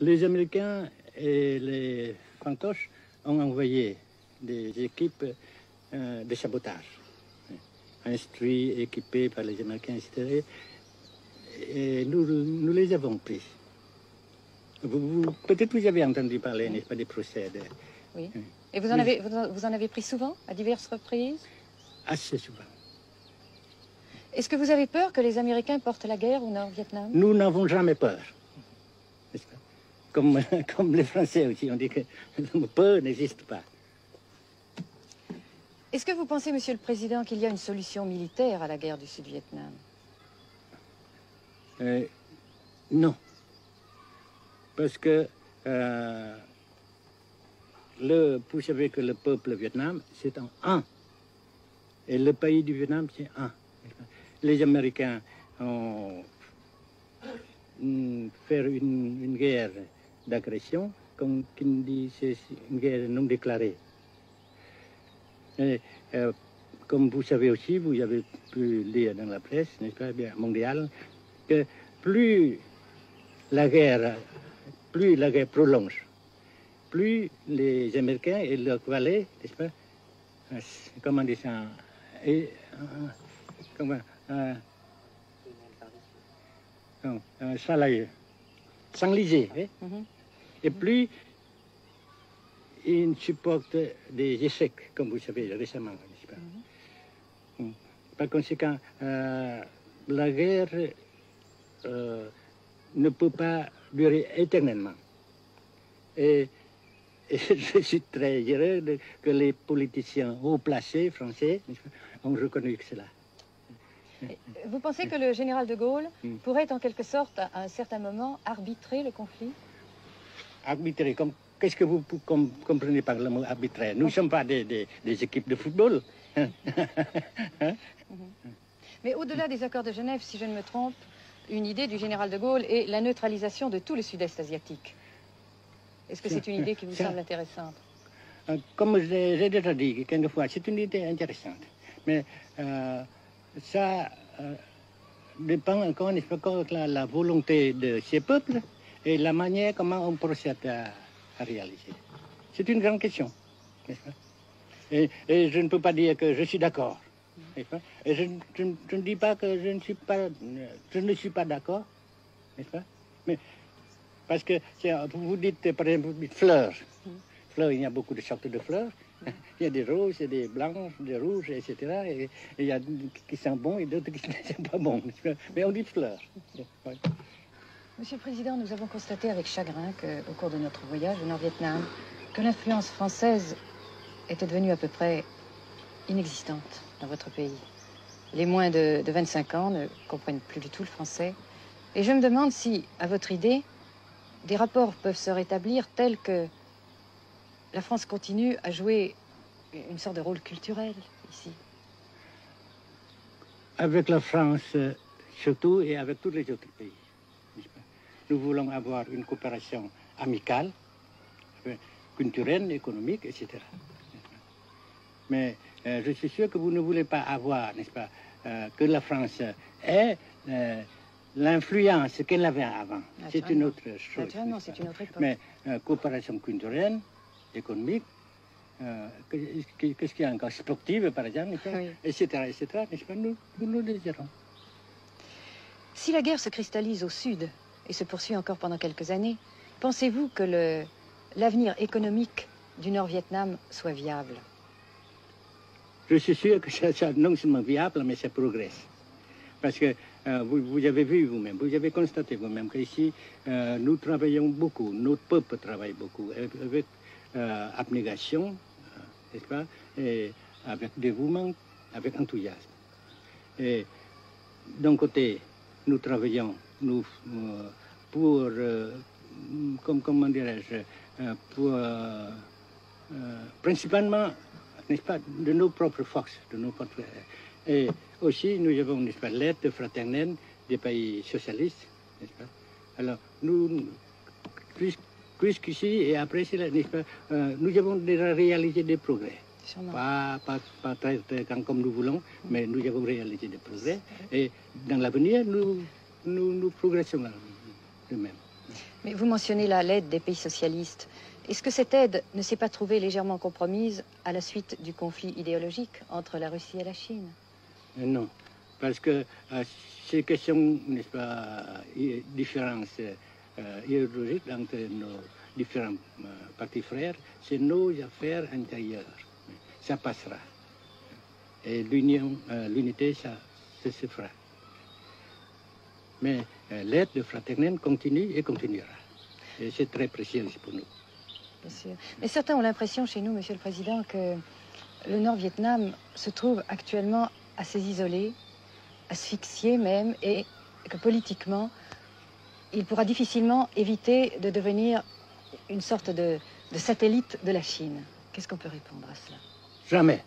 Les Américains et les fantoches ont envoyé des équipes de sabotage, instruits, équipés par les Américains, etc. Et nous les avons pris. Peut-être vous avez entendu parler, n'est-ce pas, des procès. Oui. Et vous en avez pris souvent, à diverses reprises? Assez souvent. Est-ce que vous avez peur que les Américains portent la guerre au Nord-Vietnam? Nous n'avons jamais peur. N'est-ce pas? Comme les Français aussi, on dit que la peur n'existe pas. Est-ce que vous pensez, Monsieur le Président, qu'il y a une solution militaire à la guerre du Sud-Vietnam? Non. Parce que vous savez que le peuple vietnam, c'est un. Et le pays du Vietnam, c'est un. Les Américains ont fait une guerre d'agression, comme qui dit, c'est une guerre non déclarée. Et, comme vous savez aussi, vous avez pu lire dans la presse, n'est-ce pas, bien mondiale, que plus la guerre prolonge, plus les Américains et leurs valets, n'est-ce pas, comment dire ça, s'enliser, et plus ils supportent des échecs, comme vous savez récemment, n'est-ce pas. Par conséquent, la guerre ne peut pas durer éternellement. Et je suis très heureux que les politiciens haut placés français ont reconnu cela. Vous pensez que le général de Gaulle pourrait en quelque sorte, à un certain moment, arbitrer le conflit? Arbitrer, qu'est-ce que vous comprenez par le mot arbitraire? Nous ne sommes pas des équipes de football. Mais au-delà des accords de Genève, si je ne me trompe, une idée du général de Gaulle est la neutralisation de tout le sud-est asiatique. Est-ce que c'est une idée qui vous semble intéressante? Comme j'ai déjà dit quelquefois, c'est une idée intéressante. Mais ça dépend encore de la volonté de ces peuples et la manière comment on procède à réaliser. C'est une grande question, n'est-ce pas? Et je ne peux pas dire que je suis d'accord. Et je ne dis pas que je ne suis pas d'accord, n'est-ce pas? Mais parce que vous dites, par exemple, fleurs. Fleurs, il y a beaucoup de sortes de fleurs. Il y a des roses, il y a des blanches, des rouges, etc. Et il y a qui sont bons et d'autres qui ne sont pas bons. Mais on dit fleurs. Monsieur le Président, nous avons constaté avec chagrin qu'au cours de notre voyage au Nord-Vietnam, que l'influence française était devenue à peu près inexistante dans votre pays. Les moins de 25 ans ne comprennent plus du tout le français. Et je me demande si, à votre idée, des rapports peuvent se rétablir tels que la France continue à jouer une sorte de rôle culturel ici. Avec la France, surtout, et avec tous les autres pays. Nous voulons avoir une coopération amicale, culturelle, économique, etc. Mais je suis sûr que vous ne voulez pas avoir, n'est-ce pas, que la France ait l'influence qu'elle avait avant. C'est une autre chose. Naturellement, c'est une autre époque. Mais coopération culturelle, économique, qu'est-ce qu'il y a encore, sportive par exemple, oui. etc., n'est-ce pas, nous le désirons. Si la guerre se cristallise au sud et se poursuit encore pendant quelques années, pensez-vous que l'avenir économique du Nord-Vietnam soit viable? Je suis sûr que c'est non seulement viable, mais ça progresse. Parce que vous avez vu vous-même, vous avez constaté vous-même qu'ici, nous travaillons beaucoup, notre peuple travaille beaucoup, avec abnégation, n'est-ce pas, et avec dévouement, avec enthousiasme. Et d'un côté, nous travaillons pour, comment dirais-je, pour principalement, n'est-ce pas, de nos propres forces, de nos propres... Et aussi, nous avons, n'est-ce pas, l'aide fraternelle des pays socialistes, n'est-ce pas. Alors, nous, jusqu'ici et après cela, n'est-ce pas, nous avons déjà réalisé des progrès. Pas très grand comme nous voulons, mais nous avons réalisé des progrès. Et dans l'avenir, nous progressons de même. Mais vous mentionnez là l'aide des pays socialistes. Est-ce que cette aide ne s'est pas trouvée légèrement compromise à la suite du conflit idéologique entre la Russie et la Chine? Non, parce que ces questions, n'est-ce pas, différences idéologiques entre nos différents partis frères, c'est nos affaires intérieures. Ça passera. Et l'unité, ça se fera. Mais l'aide fraternelle continue et continuera. Et c'est très précieux pour nous. Bien sûr. Mais certains ont l'impression chez nous, Monsieur le Président, que le Nord-Vietnam se trouve actuellement assez isolé, asphyxié même, et que politiquement, il pourra difficilement éviter de devenir une sorte de satellite de la Chine. Qu'est-ce qu'on peut répondre à cela? Jamais.